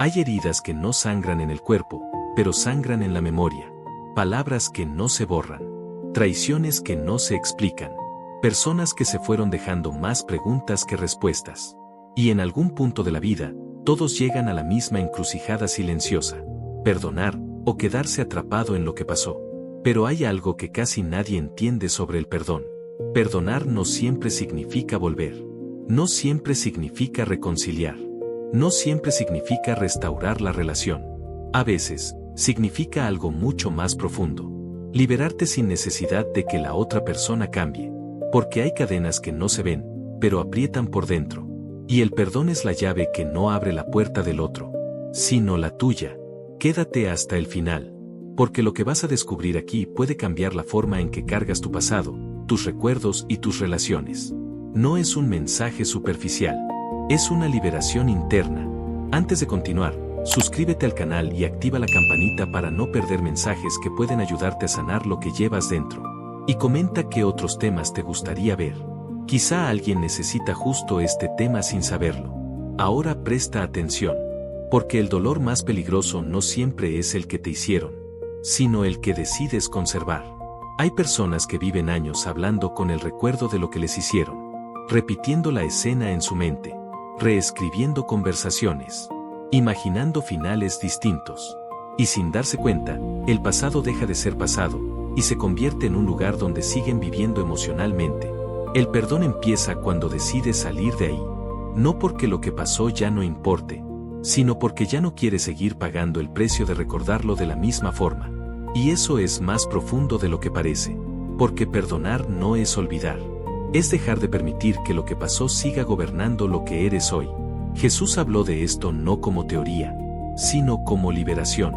Hay heridas que no sangran en el cuerpo, pero sangran en la memoria. Palabras que no se borran. Traiciones que no se explican. Personas que se fueron dejando más preguntas que respuestas. Y en algún punto de la vida, todos llegan a la misma encrucijada silenciosa. Perdonar, o quedarse atrapado en lo que pasó. Pero hay algo que casi nadie entiende sobre el perdón. Perdonar no siempre significa volver. No siempre significa reconciliar. No siempre significa restaurar la relación. A veces, significa algo mucho más profundo. Liberarte sin necesidad de que la otra persona cambie. Porque hay cadenas que no se ven, pero aprietan por dentro. Y el perdón es la llave que no abre la puerta del otro, sino la tuya. Quédate hasta el final. Porque lo que vas a descubrir aquí puede cambiar la forma en que cargas tu pasado, tus recuerdos y tus relaciones. No es un mensaje superficial. Es una liberación interna. Antes de continuar, suscríbete al canal y activa la campanita para no perder mensajes que pueden ayudarte a sanar lo que llevas dentro. Y comenta qué otros temas te gustaría ver. Quizá alguien necesita justo este tema sin saberlo. Ahora presta atención. Porque el dolor más peligroso no siempre es el que te hicieron, sino el que decides conservar. Hay personas que viven años hablando con el recuerdo de lo que les hicieron, repitiendo la escena en su mente, reescribiendo conversaciones, imaginando finales distintos. Y sin darse cuenta, el pasado deja de ser pasado, y se convierte en un lugar donde siguen viviendo emocionalmente. El perdón empieza cuando decides salir de ahí. No porque lo que pasó ya no importe, sino porque ya no quieres seguir pagando el precio de recordarlo de la misma forma. Y eso es más profundo de lo que parece. Porque perdonar no es olvidar. Es dejar de permitir que lo que pasó siga gobernando lo que eres hoy. Jesús habló de esto no como teoría, sino como liberación.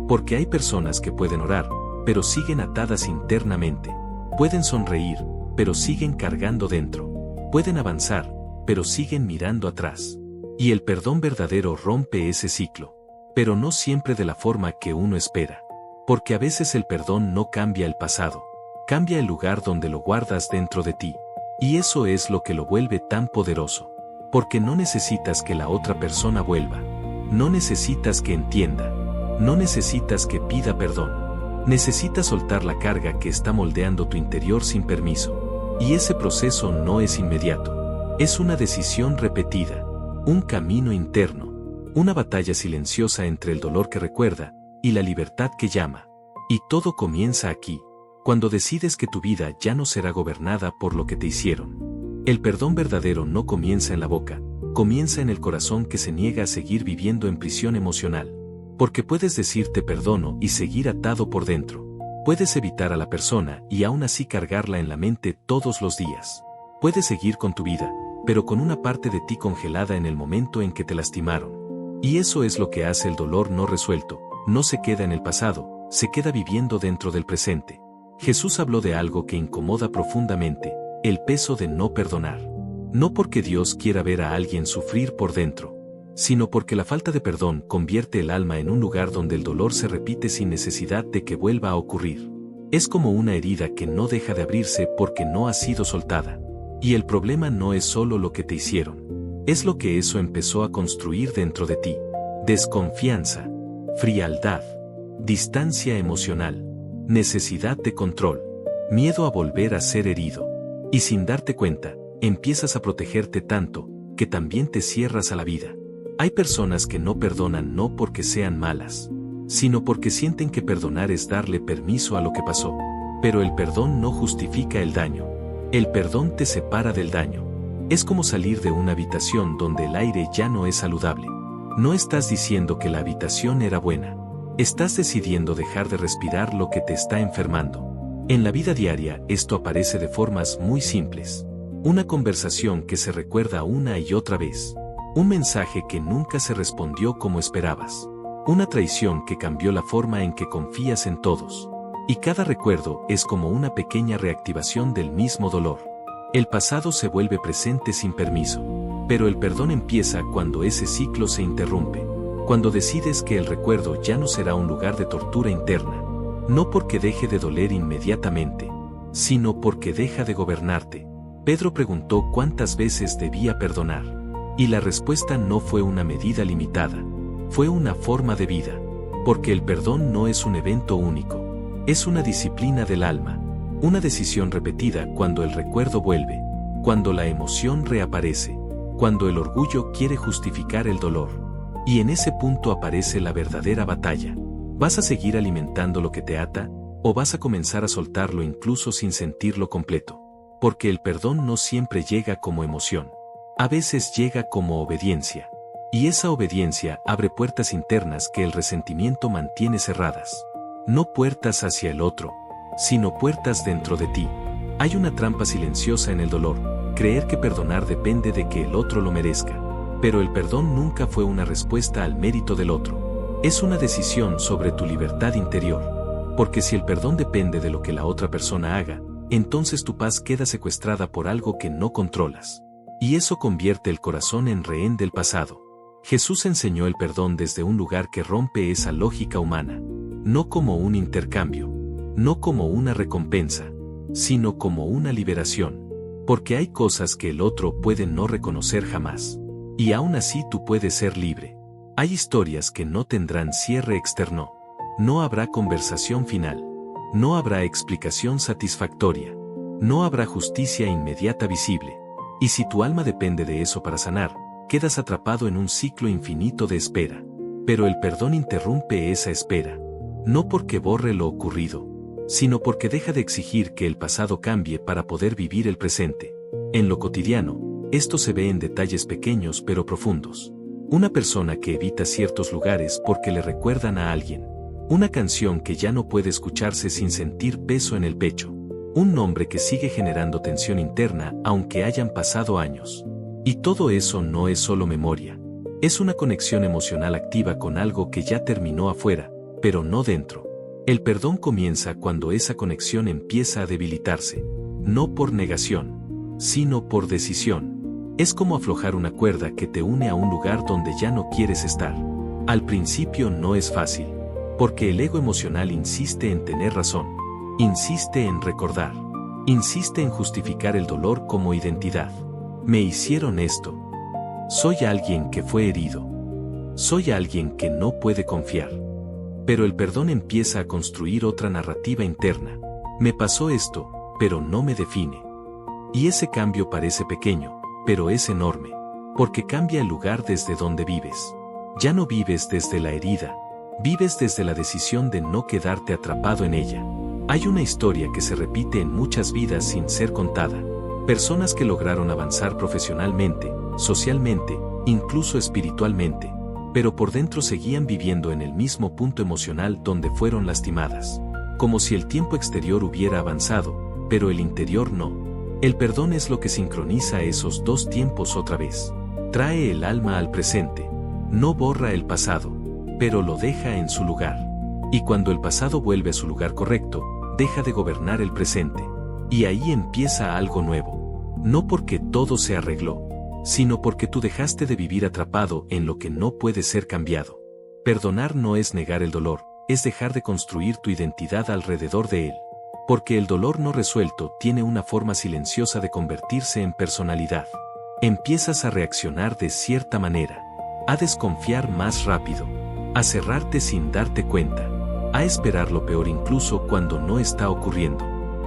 Porque hay personas que pueden orar, pero siguen atadas internamente. Pueden sonreír, pero siguen cargando dentro. Pueden avanzar, pero siguen mirando atrás. Y el perdón verdadero rompe ese ciclo. Pero no siempre de la forma que uno espera. Porque a veces el perdón no cambia el pasado. Cambia el lugar donde lo guardas dentro de ti. Y eso es lo que lo vuelve tan poderoso. Porque no necesitas que la otra persona vuelva. No necesitas que entienda. No necesitas que pida perdón. Necesitas soltar la carga que está moldeando tu interior sin permiso. Y ese proceso no es inmediato. Es una decisión repetida. Un camino interno. Una batalla silenciosa entre el dolor que recuerda y la libertad que llama. Y todo comienza aquí. Cuando decides que tu vida ya no será gobernada por lo que te hicieron. El perdón verdadero no comienza en la boca, comienza en el corazón que se niega a seguir viviendo en prisión emocional. Porque puedes decir te perdono y seguir atado por dentro. Puedes evitar a la persona y aún así cargarla en la mente todos los días. Puedes seguir con tu vida, pero con una parte de ti congelada en el momento en que te lastimaron. Y eso es lo que hace el dolor no resuelto. No se queda en el pasado, se queda viviendo dentro del presente. Jesús habló de algo que incomoda profundamente, el peso de no perdonar. No porque Dios quiera ver a alguien sufrir por dentro, sino porque la falta de perdón convierte el alma en un lugar donde el dolor se repite sin necesidad de que vuelva a ocurrir. Es como una herida que no deja de abrirse porque no ha sido soltada. Y el problema no es solo lo que te hicieron. Es lo que eso empezó a construir dentro de ti. Desconfianza, frialdad, distancia emocional, necesidad de control, miedo a volver a ser herido. Y sin darte cuenta, empiezas a protegerte tanto, que también te cierras a la vida. Hay personas que no perdonan no porque sean malas, sino porque sienten que perdonar es darle permiso a lo que pasó. Pero el perdón no justifica el daño. El perdón te separa del daño. Es como salir de una habitación donde el aire ya no es saludable. No estás diciendo que la habitación era buena. Estás decidiendo dejar de respirar lo que te está enfermando. En la vida diaria esto aparece de formas muy simples. Una conversación que se recuerda una y otra vez. Un mensaje que nunca se respondió como esperabas. Una traición que cambió la forma en que confías en todos. Y cada recuerdo es como una pequeña reactivación del mismo dolor. El pasado se vuelve presente sin permiso. Pero el perdón empieza cuando ese ciclo se interrumpe. Cuando decides que el recuerdo ya no será un lugar de tortura interna. No porque deje de doler inmediatamente, sino porque deja de gobernarte. Pedro preguntó cuántas veces debía perdonar. Y la respuesta no fue una medida limitada. fue una forma de vida. Porque el perdón no es un evento único. Es una disciplina del alma. Una decisión repetida cuando el recuerdo vuelve, cuando la emoción reaparece, cuando el orgullo quiere justificar el dolor. Y en ese punto aparece la verdadera batalla. ¿Vas a seguir alimentando lo que te ata, o vas a comenzar a soltarlo incluso sin sentirlo completo? Porque el perdón no siempre llega como emoción. A veces llega como obediencia. Y esa obediencia abre puertas internas que el resentimiento mantiene cerradas. No puertas hacia el otro, sino puertas dentro de ti. Hay una trampa silenciosa en el dolor, creer que perdonar depende de que el otro lo merezca. Pero el perdón nunca fue una respuesta al mérito del otro. Es una decisión sobre tu libertad interior. Porque si el perdón depende de lo que la otra persona haga, entonces tu paz queda secuestrada por algo que no controlas. Y eso convierte el corazón en rehén del pasado. Jesús enseñó el perdón desde un lugar que rompe esa lógica humana. No como un intercambio, no como una recompensa, sino como una liberación. Porque hay cosas que el otro puede no reconocer jamás. Y aún así tú puedes ser libre. Hay historias que no tendrán cierre externo. No habrá conversación final. No habrá explicación satisfactoria. No habrá justicia inmediata visible. Y si tu alma depende de eso para sanar, quedas atrapado en un ciclo infinito de espera. Pero el perdón interrumpe esa espera. No porque borre lo ocurrido, sino porque deja de exigir que el pasado cambie para poder vivir el presente. En lo cotidiano, esto se ve en detalles pequeños pero profundos. Una persona que evita ciertos lugares porque le recuerdan a alguien. Una canción que ya no puede escucharse sin sentir peso en el pecho. Un nombre que sigue generando tensión interna aunque hayan pasado años. Y todo eso no es solo memoria. Es una conexión emocional activa con algo que ya terminó afuera, pero no dentro. El perdón comienza cuando esa conexión empieza a debilitarse. No por negación, sino por decisión. Es como aflojar una cuerda que te une a un lugar donde ya no quieres estar. Al principio no es fácil. Porque el ego emocional insiste en tener razón. Insiste en recordar. Insiste en justificar el dolor como identidad. Me hicieron esto. Soy alguien que fue herido. Soy alguien que no puede confiar. Pero el perdón empieza a construir otra narrativa interna. Me pasó esto, pero no me define. Y ese cambio parece pequeño, pero es enorme. Porque cambia el lugar desde donde vives. Ya no vives desde la herida. Vives desde la decisión de no quedarte atrapado en ella. Hay una historia que se repite en muchas vidas sin ser contada. Personas que lograron avanzar profesionalmente, socialmente, incluso espiritualmente, pero por dentro seguían viviendo en el mismo punto emocional donde fueron lastimadas. Como si el tiempo exterior hubiera avanzado, pero el interior no. El perdón es lo que sincroniza esos dos tiempos otra vez. Trae el alma al presente. No borra el pasado, pero lo deja en su lugar. Y cuando el pasado vuelve a su lugar correcto, deja de gobernar el presente. Y ahí empieza algo nuevo. No porque todo se arregló, sino porque tú dejaste de vivir atrapado en lo que no puede ser cambiado. Perdonar no es negar el dolor, es dejar de construir tu identidad alrededor de él. Porque el dolor no resuelto tiene una forma silenciosa de convertirse en personalidad. Empiezas a reaccionar de cierta manera, a desconfiar más rápido, a cerrarte sin darte cuenta, a esperar lo peor incluso cuando no está ocurriendo.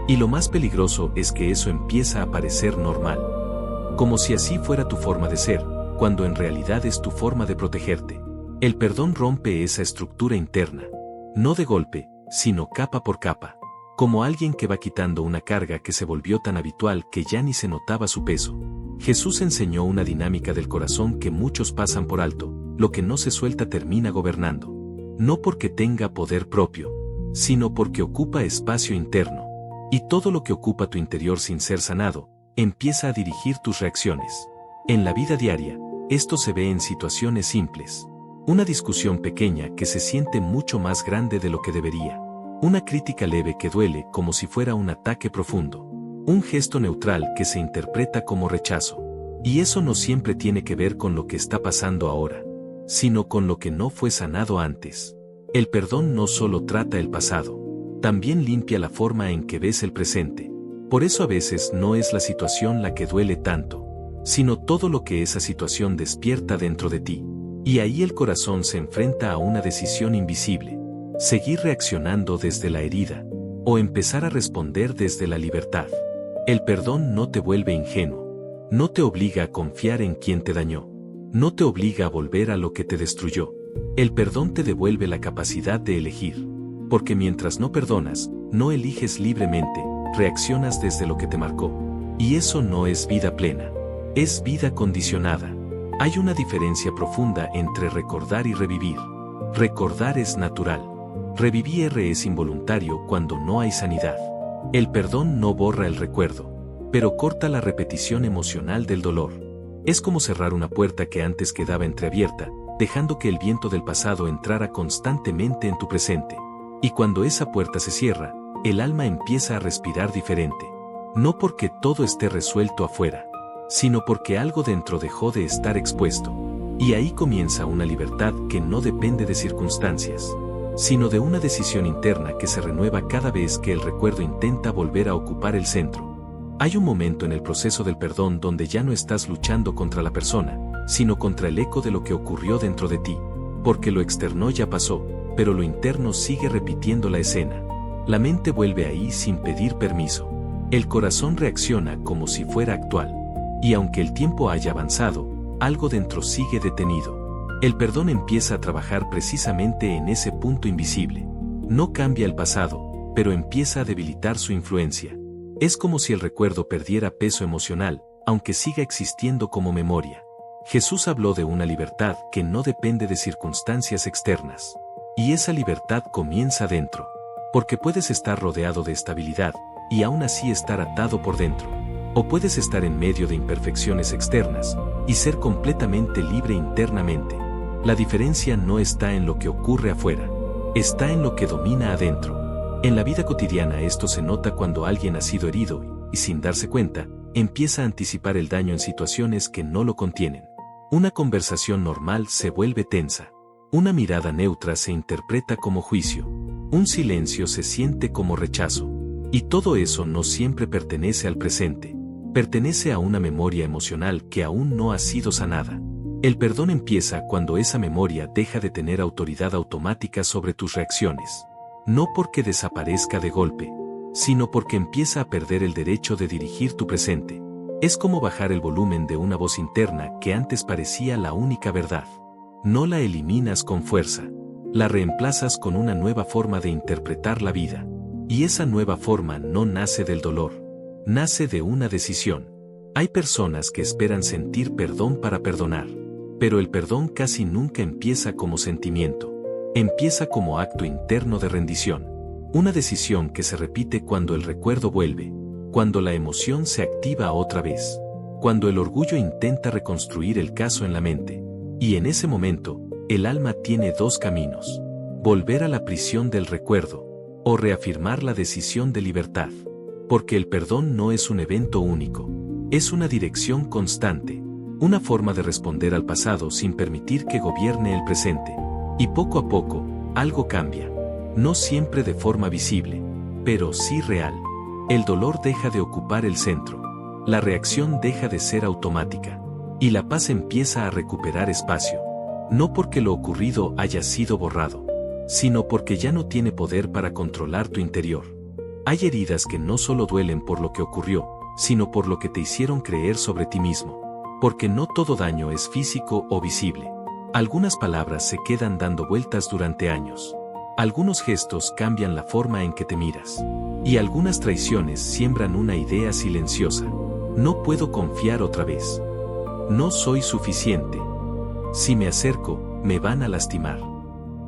Y lo más peligroso es que eso empieza a parecer normal. Como si así fuera tu forma de ser, cuando en realidad es tu forma de protegerte. El perdón rompe esa estructura interna. No de golpe, sino capa por capa. Como alguien que va quitando una carga que se volvió tan habitual que ya ni se notaba su peso. Jesús enseñó una dinámica del corazón que muchos pasan por alto. Lo que no se suelta termina gobernando. No porque tenga poder propio, sino porque ocupa espacio interno. Y todo lo que ocupa tu interior sin ser sanado, empieza a dirigir tus reacciones. En la vida diaria, esto se ve en situaciones simples. Una discusión pequeña que se siente mucho más grande de lo que debería. Una crítica leve que duele como si fuera un ataque profundo. Un gesto neutral que se interpreta como rechazo. Y eso no siempre tiene que ver con lo que está pasando ahora, sino con lo que no fue sanado antes. El perdón no solo trata el pasado, también limpia la forma en que ves el presente. Por eso a veces no es la situación la que duele tanto, sino todo lo que esa situación despierta dentro de ti. Y ahí el corazón se enfrenta a una decisión invisible: seguir reaccionando desde la herida, o empezar a responder desde la libertad. El perdón no te vuelve ingenuo, no te obliga a confiar en quien te dañó, no te obliga a volver a lo que te destruyó. El perdón te devuelve la capacidad de elegir, porque mientras no perdonas, no eliges libremente, reaccionas desde lo que te marcó. Y eso no es vida plena, es vida condicionada. Hay una diferencia profunda entre recordar y revivir. Recordar es natural. Revivir es involuntario cuando no hay sanidad. El perdón no borra el recuerdo, pero corta la repetición emocional del dolor. Es como cerrar una puerta que antes quedaba entreabierta, dejando que el viento del pasado entrara constantemente en tu presente. Y cuando esa puerta se cierra, el alma empieza a respirar diferente. No porque todo esté resuelto afuera, sino porque algo dentro dejó de estar expuesto. Y ahí comienza una libertad que no depende de circunstancias, sino de una decisión interna que se renueva cada vez que el recuerdo intenta volver a ocupar el centro. Hay un momento en el proceso del perdón donde ya no estás luchando contra la persona, sino contra el eco de lo que ocurrió dentro de ti, porque lo externo ya pasó, pero lo interno sigue repitiendo la escena. La mente vuelve ahí sin pedir permiso. El corazón reacciona como si fuera actual. Y aunque el tiempo haya avanzado, algo dentro sigue detenido. El perdón empieza a trabajar precisamente en ese punto invisible. No cambia el pasado, pero empieza a debilitar su influencia. Es como si el recuerdo perdiera peso emocional, aunque siga existiendo como memoria. Jesús habló de una libertad que no depende de circunstancias externas. Y esa libertad comienza dentro. Porque puedes estar rodeado de estabilidad, y aún así estar atado por dentro. O puedes estar en medio de imperfecciones externas, y ser completamente libre internamente. La diferencia no está en lo que ocurre afuera, está en lo que domina adentro. En la vida cotidiana esto se nota cuando alguien ha sido herido y sin darse cuenta, empieza a anticipar el daño en situaciones que no lo contienen. Una conversación normal se vuelve tensa. Una mirada neutra se interpreta como juicio. Un silencio se siente como rechazo. Y todo eso no siempre pertenece al presente. Pertenece a una memoria emocional que aún no ha sido sanada. El perdón empieza cuando esa memoria deja de tener autoridad automática sobre tus reacciones. No porque desaparezca de golpe, sino porque empieza a perder el derecho de dirigir tu presente. Es como bajar el volumen de una voz interna que antes parecía la única verdad. No la eliminas con fuerza, la reemplazas con una nueva forma de interpretar la vida. Y esa nueva forma no nace del dolor. Nace de una decisión. Hay personas que esperan sentir perdón para perdonar, pero el perdón casi nunca empieza como sentimiento. Empieza como acto interno de rendición. Una decisión que se repite cuando el recuerdo vuelve, cuando la emoción se activa otra vez, cuando el orgullo intenta reconstruir el caso en la mente. Y en ese momento, el alma tiene dos caminos: volver a la prisión del recuerdo, o reafirmar la decisión de libertad. Porque el perdón no es un evento único, es una dirección constante, una forma de responder al pasado sin permitir que gobierne el presente. Y poco a poco, algo cambia. No siempre de forma visible, pero sí real. El dolor deja de ocupar el centro. La reacción deja de ser automática. Y la paz empieza a recuperar espacio. No porque lo ocurrido haya sido borrado, sino porque ya no tiene poder para controlar tu interior. Hay heridas que no solo duelen por lo que ocurrió, sino por lo que te hicieron creer sobre ti mismo. Porque no todo daño es físico o visible. Algunas palabras se quedan dando vueltas durante años. Algunos gestos cambian la forma en que te miras. Y algunas traiciones siembran una idea silenciosa. No puedo confiar otra vez. No soy suficiente. Si me acerco, me van a lastimar.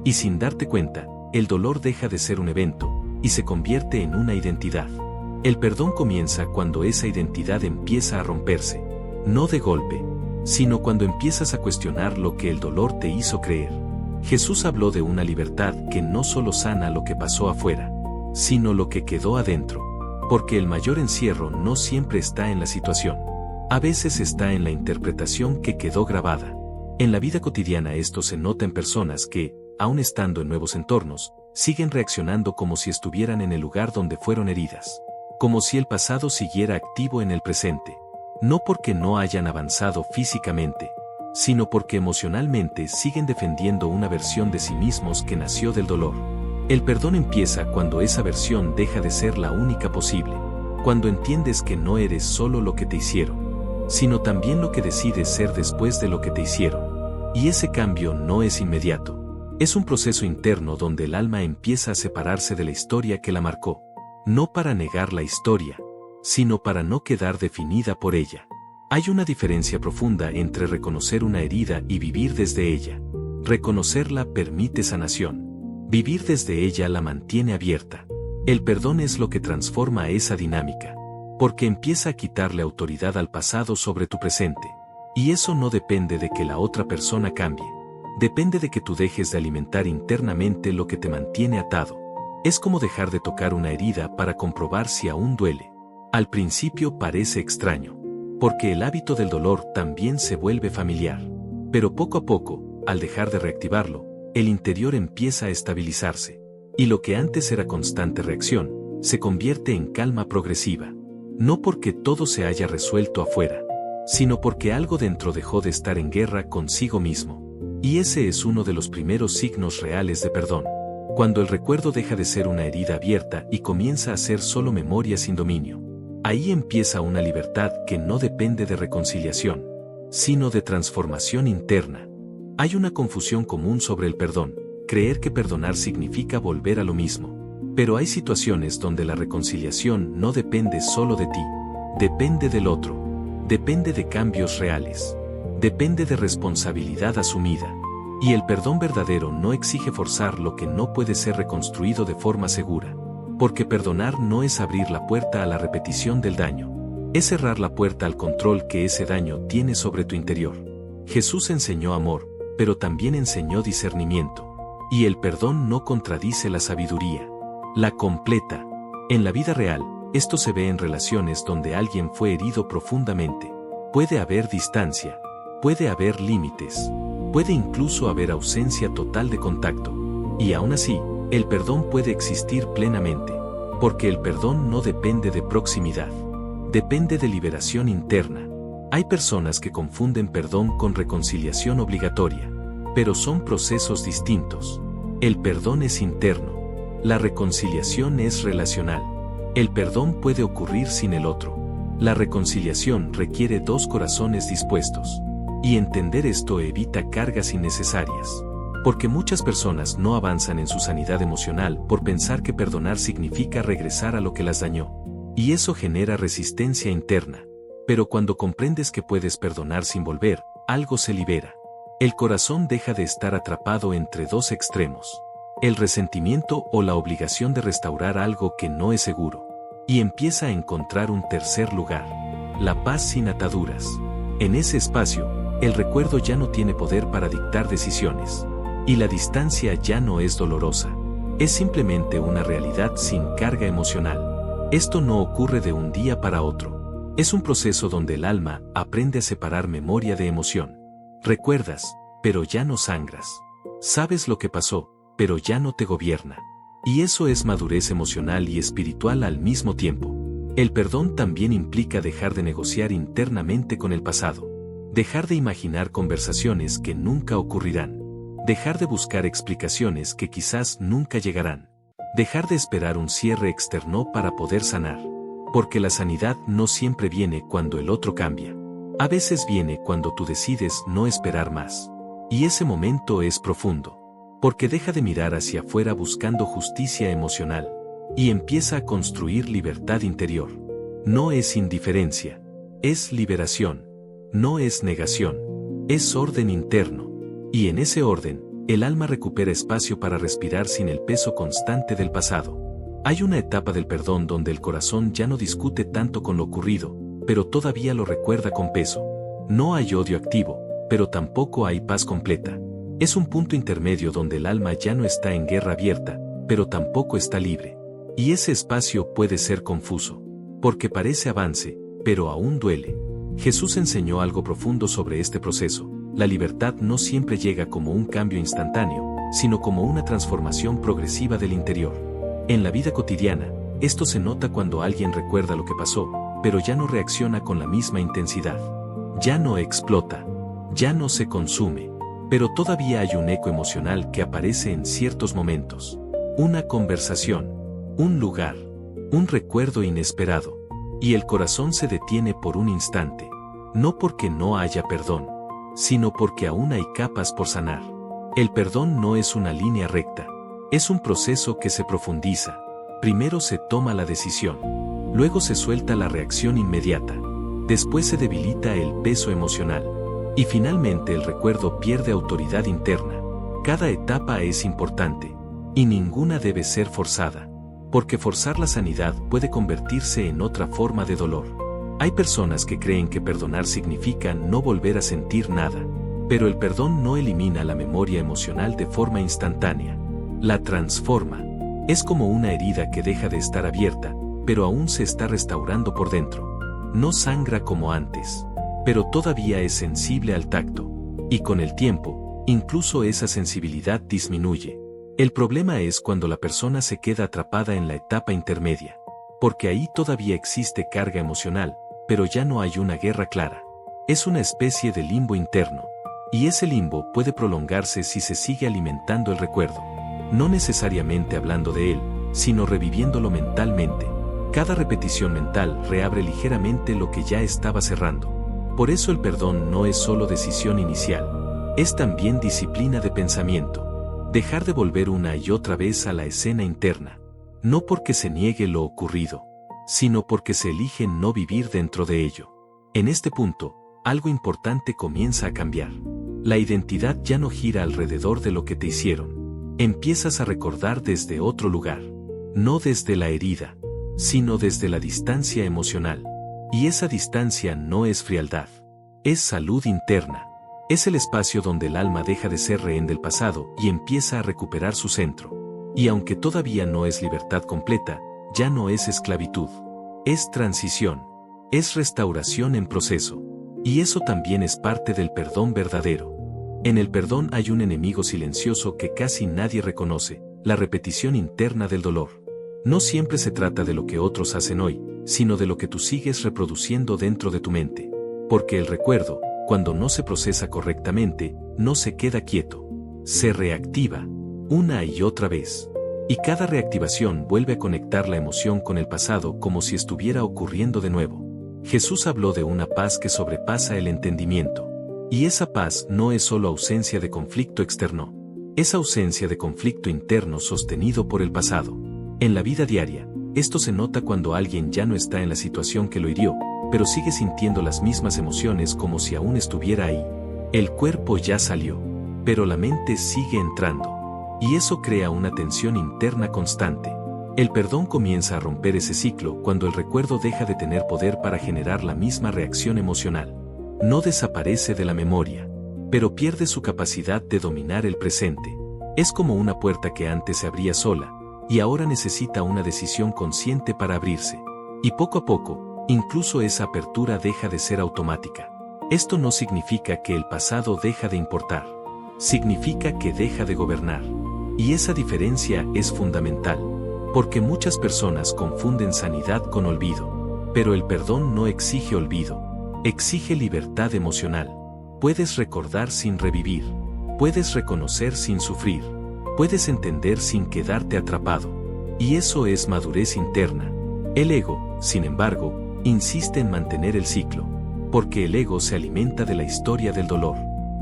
Y sin darte cuenta, el dolor deja de ser un evento, y se convierte en una identidad. El perdón comienza cuando esa identidad empieza a romperse. No de golpe, sino cuando empiezas a cuestionar lo que el dolor te hizo creer. Jesús habló de una libertad que no solo sana lo que pasó afuera, sino lo que quedó adentro. Porque el mayor encierro no siempre está en la situación. A veces está en la interpretación que quedó grabada. En la vida cotidiana esto se nota en personas que, aun estando en nuevos entornos, siguen reaccionando como si estuvieran en el lugar donde fueron heridas. Como si el pasado siguiera activo en el presente. No porque no hayan avanzado físicamente, sino porque emocionalmente siguen defendiendo una versión de sí mismos que nació del dolor. El perdón empieza cuando esa versión deja de ser la única posible, cuando entiendes que no eres solo lo que te hicieron, sino también lo que decides ser después de lo que te hicieron. Y ese cambio no es inmediato. Es un proceso interno donde el alma empieza a separarse de la historia que la marcó, no para negar la historia, sino para no quedar definida por ella. Hay una diferencia profunda entre reconocer una herida y vivir desde ella. Reconocerla permite sanación. Vivir desde ella la mantiene abierta. El perdón es lo que transforma esa dinámica, porque empieza a quitarle autoridad al pasado sobre tu presente. Y eso no depende de que la otra persona cambie. Depende de que tú dejes de alimentar internamente lo que te mantiene atado. Es como dejar de tocar una herida para comprobar si aún duele. Al principio parece extraño, porque el hábito del dolor también se vuelve familiar. Pero poco a poco, al dejar de reactivarlo, el interior empieza a estabilizarse. Y lo que antes era constante reacción, se convierte en calma progresiva. No porque todo se haya resuelto afuera, sino porque algo dentro dejó de estar en guerra consigo mismo. Y ese es uno de los primeros signos reales de perdón. Cuando el recuerdo deja de ser una herida abierta y comienza a ser solo memoria sin dominio. Ahí empieza una libertad que no depende de reconciliación, sino de transformación interna. Hay una confusión común sobre el perdón, creer que perdonar significa volver a lo mismo. Pero hay situaciones donde la reconciliación no depende solo de ti, depende del otro, depende de cambios reales, depende de responsabilidad asumida. Y el perdón verdadero no exige forzar lo que no puede ser reconstruido de forma segura. Porque perdonar no es abrir la puerta a la repetición del daño, es cerrar la puerta al control que ese daño tiene sobre tu interior. Jesús enseñó amor, pero también enseñó discernimiento. Y el perdón no contradice la sabiduría, la completa. En la vida real, esto se ve en relaciones donde alguien fue herido profundamente. Puede haber distancia, puede haber límites, puede incluso haber ausencia total de contacto. Y aún así, el perdón puede existir plenamente, porque el perdón no depende de proximidad, depende de liberación interna. Hay personas que confunden perdón con reconciliación obligatoria, pero son procesos distintos. El perdón es interno, la reconciliación es relacional. El perdón puede ocurrir sin el otro. La reconciliación requiere dos corazones dispuestos. Y entender esto evita cargas innecesarias. Porque muchas personas no avanzan en su sanidad emocional por pensar que perdonar significa regresar a lo que las dañó. Y eso genera resistencia interna. Pero cuando comprendes que puedes perdonar sin volver, algo se libera. El corazón deja de estar atrapado entre dos extremos. El resentimiento o la obligación de restaurar algo que no es seguro. Y empieza a encontrar un tercer lugar. La paz sin ataduras. En ese espacio, el recuerdo ya no tiene poder para dictar decisiones. Y la distancia ya no es dolorosa. Es simplemente una realidad sin carga emocional. Esto no ocurre de un día para otro. Es un proceso donde el alma aprende a separar memoria de emoción. Recuerdas, pero ya no sangras. Sabes lo que pasó, pero ya no te gobierna. Y eso es madurez emocional y espiritual al mismo tiempo. El perdón también implica dejar de negociar internamente con el pasado. Dejar de imaginar conversaciones que nunca ocurrirán. Dejar de buscar explicaciones que quizás nunca llegarán. Dejar de esperar un cierre externo para poder sanar. Porque la sanidad no siempre viene cuando el otro cambia. A veces viene cuando tú decides no esperar más. Y ese momento es profundo. Porque deja de mirar hacia afuera buscando justicia emocional. Y empieza a construir libertad interior. No es indiferencia. Es liberación. No es negación. Es orden interno. Y en ese orden, el alma recupera espacio para respirar sin el peso constante del pasado. Hay una etapa del perdón donde el corazón ya no discute tanto con lo ocurrido, pero todavía lo recuerda con peso. No hay odio activo, pero tampoco hay paz completa. Es un punto intermedio donde el alma ya no está en guerra abierta, pero tampoco está libre. Y ese espacio puede ser confuso, porque parece avance, pero aún duele. Jesús enseñó algo profundo sobre este proceso. La libertad no siempre llega como un cambio instantáneo, sino como una transformación progresiva del interior. En la vida cotidiana, esto se nota cuando alguien recuerda lo que pasó, pero ya no reacciona con la misma intensidad. Ya no explota. ya no se consume, pero todavía hay un eco emocional que aparece en ciertos momentos. Una conversación, un lugar, un recuerdo inesperado, y el corazón se detiene por un instante, no porque no haya perdón, sino porque aún hay capas por sanar. El perdón no es una línea recta, es un proceso que se profundiza. Primero se toma la decisión, luego se suelta la reacción inmediata, después se debilita el peso emocional, y finalmente el recuerdo pierde autoridad interna. Cada etapa es importante, y ninguna debe ser forzada, porque forzar la sanidad puede convertirse en otra forma de dolor. Hay personas que creen que perdonar significa no volver a sentir nada, pero el perdón no elimina la memoria emocional de forma instantánea, la transforma. Es como una herida que deja de estar abierta, pero aún se está restaurando por dentro. No sangra como antes, pero todavía es sensible al tacto, y con el tiempo, incluso esa sensibilidad disminuye. El problema es cuando la persona se queda atrapada en la etapa intermedia, porque ahí todavía existe carga emocional, pero ya no hay una guerra clara. Es una especie de limbo interno, y ese limbo puede prolongarse si se sigue alimentando el recuerdo, no necesariamente hablando de él, sino reviviéndolo mentalmente. Cada repetición mental reabre ligeramente lo que ya estaba cerrando. Por eso el perdón no es solo decisión inicial, es también disciplina de pensamiento. Dejar de volver una y otra vez a la escena interna, no porque se niegue lo ocurrido, sino porque se elige no vivir dentro de ello. En este punto, algo importante comienza a cambiar. La identidad ya no gira alrededor de lo que te hicieron. Empiezas a recordar desde otro lugar, no desde la herida, sino desde la distancia emocional. Y esa distancia no es frialdad, es salud interna. Es el espacio donde el alma deja de ser rehén del pasado y empieza a recuperar su centro. Y aunque todavía no es libertad completa, ya no es esclavitud. Es transición. Es restauración en proceso. Y eso también es parte del perdón verdadero. En el perdón hay un enemigo silencioso que casi nadie reconoce, la repetición interna del dolor. No siempre se trata de lo que otros hacen hoy, sino de lo que tú sigues reproduciendo dentro de tu mente. Porque el recuerdo, cuando no se procesa correctamente, no se queda quieto. Se reactiva, una y otra vez. Y cada reactivación vuelve a conectar la emoción con el pasado como si estuviera ocurriendo de nuevo. Jesús habló de una paz que sobrepasa el entendimiento. Y esa paz no es solo ausencia de conflicto externo. Es ausencia de conflicto interno sostenido por el pasado. En la vida diaria, esto se nota cuando alguien ya no está en la situación que lo hirió, pero sigue sintiendo las mismas emociones como si aún estuviera ahí. El cuerpo ya salió, pero la mente sigue entrando. Y eso crea una tensión interna constante. El perdón comienza a romper ese ciclo cuando el recuerdo deja de tener poder para generar la misma reacción emocional. No desaparece de la memoria, pero pierde su capacidad de dominar el presente. Es como una puerta que antes se abría sola, y ahora necesita una decisión consciente para abrirse. Y poco a poco, incluso esa apertura deja de ser automática. Esto no significa que el pasado deja de importar. Significa que deja de gobernar. Y esa diferencia es fundamental, porque muchas personas confunden sanidad con olvido. Pero el perdón no exige olvido, exige libertad emocional. Puedes recordar sin revivir, puedes reconocer sin sufrir, puedes entender sin quedarte atrapado. Y eso es madurez interna. El ego, sin embargo, insiste en mantener el ciclo, porque el ego se alimenta de la historia del dolor.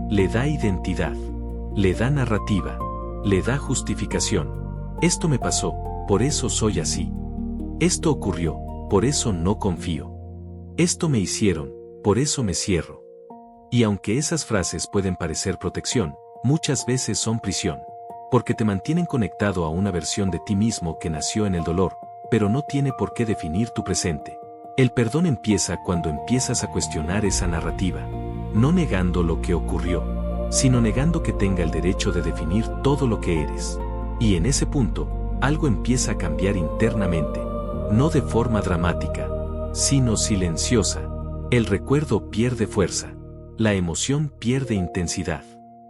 Le da identidad, le da narrativa, le da justificación. Esto me pasó, por eso soy así. Esto ocurrió, por eso no confío. Esto me hicieron, por eso me cierro. Y aunque esas frases pueden parecer protección, muchas veces son prisión, porque te mantienen conectado a una versión de ti mismo que nació en el dolor, pero no tiene por qué definir tu presente. El perdón empieza cuando empiezas a cuestionar esa narrativa, no negando lo que ocurrió, sino negando que tenga el derecho de definir todo lo que eres. Y en ese punto, algo empieza a cambiar internamente, no de forma dramática, sino silenciosa. El recuerdo pierde fuerza, la emoción pierde intensidad,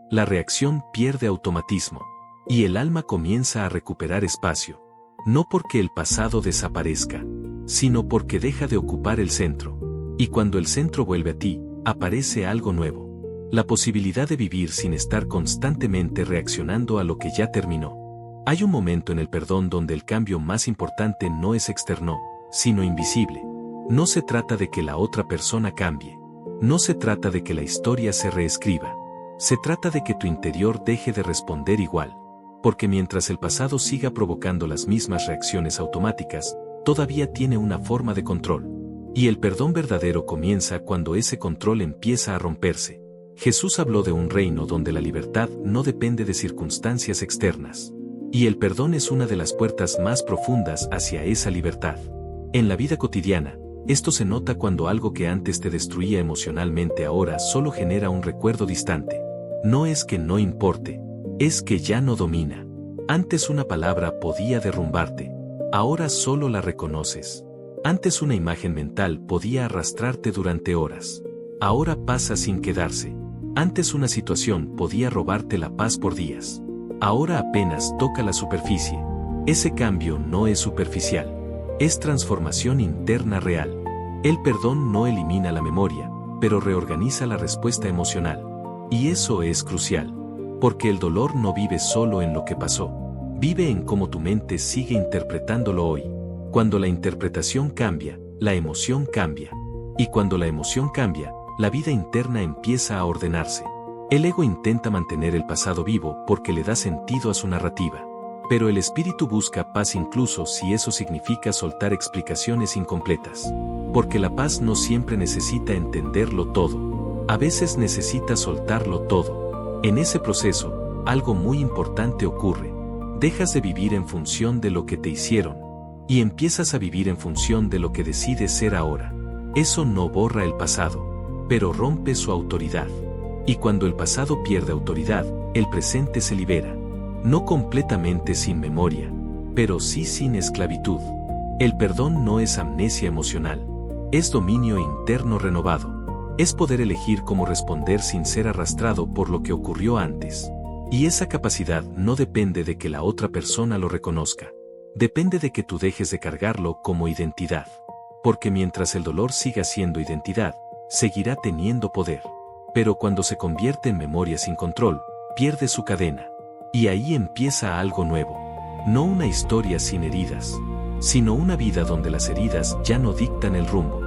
la reacción pierde automatismo, y el alma comienza a recuperar espacio, no porque el pasado desaparezca, sino porque deja de ocupar el centro. Y cuando el centro vuelve a ti, aparece algo nuevo. La posibilidad de vivir sin estar constantemente reaccionando a lo que ya terminó. Hay un momento en el perdón donde el cambio más importante no es externo, sino invisible. No se trata de que la otra persona cambie. No se trata de que la historia se reescriba. Se trata de que tu interior deje de responder igual. Porque mientras el pasado siga provocando las mismas reacciones automáticas, todavía tiene una forma de control. Y el perdón verdadero comienza cuando ese control empieza a romperse. Jesús habló de un reino donde la libertad no depende de circunstancias externas. Y el perdón es una de las puertas más profundas hacia esa libertad. En la vida cotidiana, esto se nota cuando algo que antes te destruía emocionalmente ahora solo genera un recuerdo distante. No es que no importe, es que ya no domina. Antes una palabra podía derrumbarte, ahora solo la reconoces. Antes una imagen mental podía arrastrarte durante horas, ahora pasa sin quedarse. Antes una situación podía robarte la paz por días, ahora apenas toca la superficie. Ese cambio no es superficial, es transformación interna real. El perdón no elimina la memoria, pero reorganiza la respuesta emocional. Y eso es crucial, porque el dolor no vive solo en lo que pasó, vive en cómo tu mente sigue interpretándolo hoy. Cuando la interpretación cambia, la emoción cambia. Y cuando la emoción cambia, la vida interna empieza a ordenarse. El ego intenta mantener el pasado vivo porque le da sentido a su narrativa. Pero el espíritu busca paz incluso si eso significa soltar explicaciones incompletas. Porque la paz no siempre necesita entenderlo todo. A veces necesita soltarlo todo. En ese proceso, algo muy importante ocurre. Dejas de vivir en función de lo que te hicieron. Y empiezas a vivir en función de lo que decides ser ahora. Eso no borra el pasado, pero rompe su autoridad. Y cuando el pasado pierde autoridad, el presente se libera. No completamente sin memoria, pero sí sin esclavitud. El perdón no es amnesia emocional, es dominio interno renovado. Es poder elegir cómo responder sin ser arrastrado por lo que ocurrió antes. Y esa capacidad no depende de que la otra persona lo reconozca. Depende de que tú dejes de cargarlo como identidad. Porque mientras el dolor siga siendo identidad, seguirá teniendo poder. Pero cuando se convierte en memoria sin control, pierde su cadena. Y ahí empieza algo nuevo. No una historia sin heridas, sino una vida donde las heridas ya no dictan el rumbo.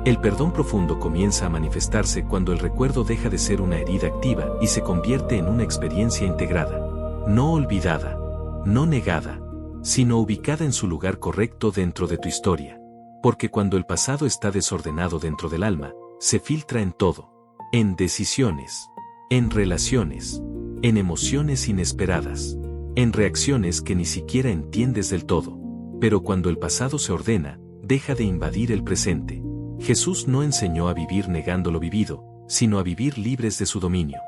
El perdón profundo comienza a manifestarse cuando el recuerdo deja de ser una herida activa y se convierte en una experiencia integrada. No olvidada, no negada, sino ubicada en su lugar correcto dentro de tu historia. Porque cuando el pasado está desordenado dentro del alma, se filtra en todo. En decisiones, en relaciones, en emociones inesperadas, en reacciones que ni siquiera entiendes del todo. Pero cuando el pasado se ordena, deja de invadir el presente. Jesús no enseñó a vivir negando lo vivido, sino a vivir libres de su dominio.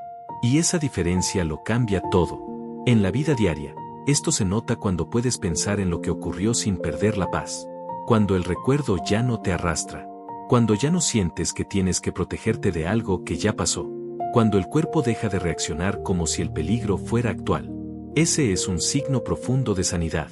Y esa diferencia lo cambia todo. En la vida diaria, esto se nota cuando puedes pensar en lo que ocurrió sin perder la paz. Cuando el recuerdo ya no te arrastra. Cuando ya no sientes que tienes que protegerte de algo que ya pasó. Cuando el cuerpo deja de reaccionar como si el peligro fuera actual. Ese es un signo profundo de sanidad.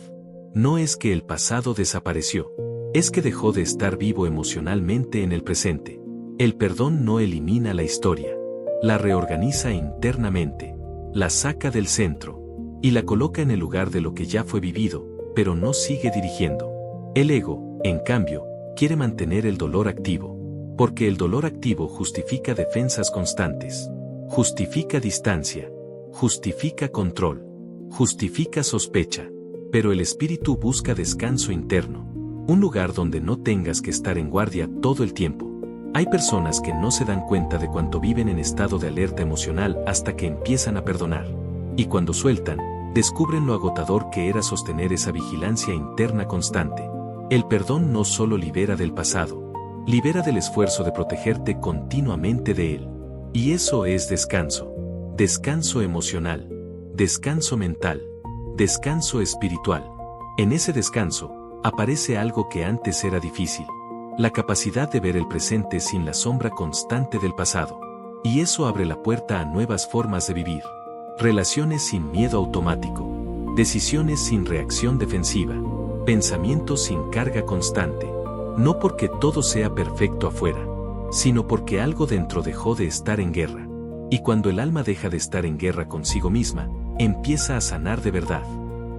No es que el pasado desapareció. Es que dejó de estar vivo emocionalmente en el presente. El perdón no elimina la historia. La reorganiza internamente. La saca del centro. Y la coloca en el lugar de lo que ya fue vivido, pero no sigue dirigiendo. El ego, en cambio, quiere mantener el dolor activo. Porque el dolor activo justifica defensas constantes. Justifica distancia. Justifica control. Justifica sospecha. Pero el espíritu busca descanso interno. Un lugar donde no tengas que estar en guardia todo el tiempo. Hay personas que no se dan cuenta de cuánto viven en estado de alerta emocional hasta que empiezan a perdonar. Y cuando sueltan, descubren lo agotador que era sostener esa vigilancia interna constante. El perdón no solo libera del pasado, libera del esfuerzo de protegerte continuamente de él. Y eso es descanso. Descanso emocional. Descanso mental. Descanso espiritual. En ese descanso, aparece algo que antes era difícil. La capacidad de ver el presente sin la sombra constante del pasado. Y eso abre la puerta a nuevas formas de vivir. Relaciones sin miedo automático. Decisiones sin reacción defensiva. Pensamientos sin carga constante. No porque todo sea perfecto afuera, sino porque algo dentro dejó de estar en guerra. Y cuando el alma deja de estar en guerra consigo misma, empieza a sanar de verdad.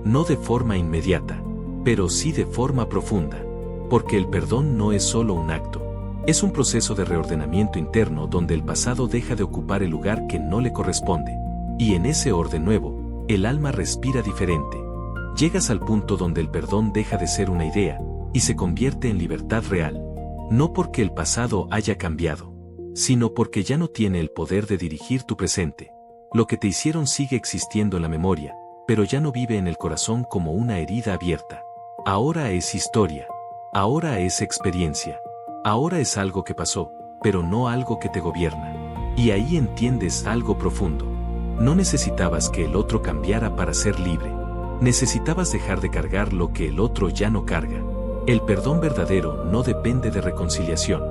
No de forma inmediata, pero sí de forma profunda. Porque el perdón no es solo un acto. Es un proceso de reordenamiento interno donde el pasado deja de ocupar el lugar que no le corresponde. Y en ese orden nuevo, el alma respira diferente. Llegas al punto donde el perdón deja de ser una idea y se convierte en libertad real. No porque el pasado haya cambiado, sino porque ya no tiene el poder de dirigir tu presente. Lo que te hicieron sigue existiendo en la memoria, pero ya no vive en el corazón como una herida abierta. Ahora es historia. Ahora es experiencia. Ahora es algo que pasó, pero no algo que te gobierna. Y ahí entiendes algo profundo. No necesitabas que el otro cambiara para ser libre. Necesitabas dejar de cargar lo que el otro ya no carga. El perdón verdadero no depende de reconciliación,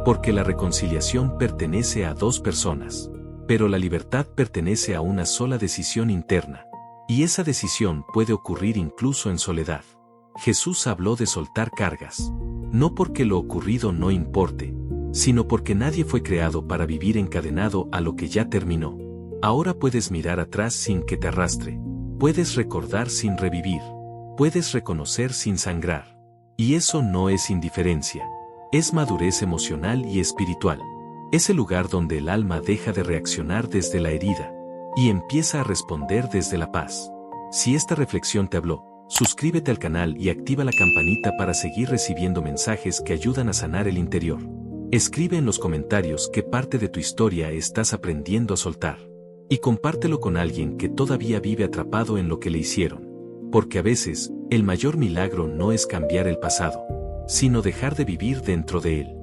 porque la reconciliación pertenece a dos personas. Pero la libertad pertenece a una sola decisión interna. Y esa decisión puede ocurrir incluso en soledad. Jesús habló de soltar cargas. No porque lo ocurrido no importe, sino porque nadie fue creado para vivir encadenado a lo que ya terminó. Ahora puedes mirar atrás sin que te arrastre. Puedes recordar sin revivir. Puedes reconocer sin sangrar. Y eso no es indiferencia. Es madurez emocional y espiritual. Es el lugar donde el alma deja de reaccionar desde la herida y empieza a responder desde la paz. Si esta reflexión te habló, suscríbete al canal y activa la campanita para seguir recibiendo mensajes que ayudan a sanar el interior. Escribe en los comentarios qué parte de tu historia estás aprendiendo a soltar. Y compártelo con alguien que todavía vive atrapado en lo que le hicieron. Porque a veces, el mayor milagro no es cambiar el pasado, sino dejar de vivir dentro de él.